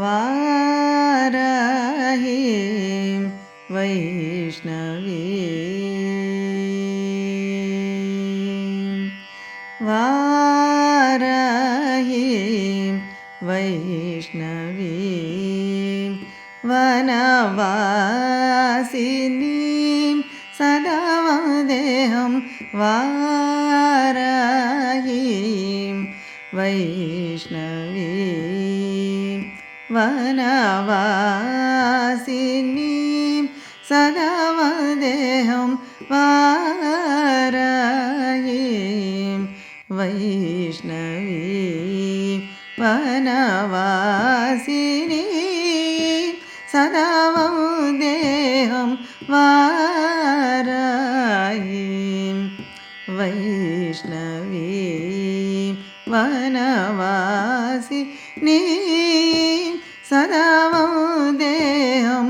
वाराहीं वैष्णवीं वाराहीं वैष्णवीं वनवासिनीं सदा वन्देऽहं वाराहीं वैष्णवीं वनवासिनीं सदा वन्देऽहं वाराहीं वैष्णवीं वनवासिनीं सदा वन्देऽहं वाराहीं वैष्णवीं वनवासिनीं सदा वन्देऽहं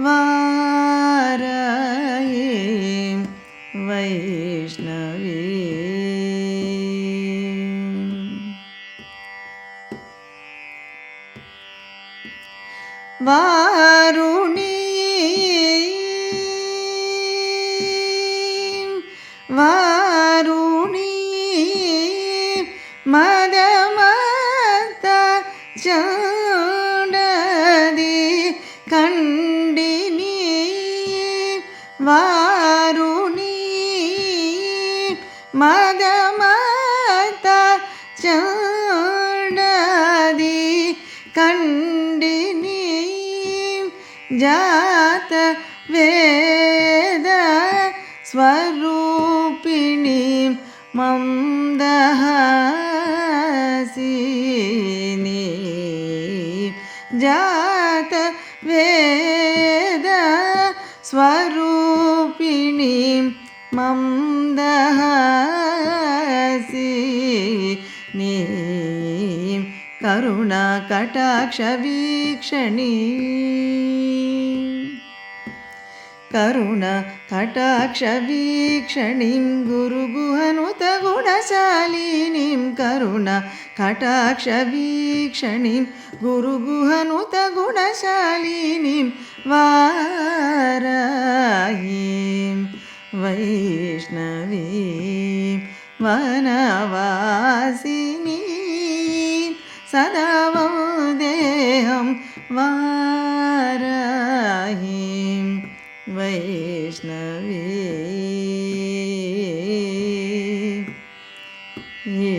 वाराहीं वैष्णवीं वारुणी वारुणी मदमत्त चण्डदी खण्डिनी वारुणी मदमत्त चण्डदी खण्डिनी जात वेद स्वरूपिणीं मन्दहासिनीं जात वेद स्वरूपिणीं मन्दहासिनीं करुणाकटाक्षवीक्षणीं करुणाकटाक्षवीक्षणीं गुरुगुहनुतगुणशालिनीं करुणाकटाक्षवीक्षणीं गुरुगुहनुतगुणशालिनीं वाराहीं वैष्णवीं वनवासिनीं सदा वन्देऽहं वाराहीं वैष्णवीं ये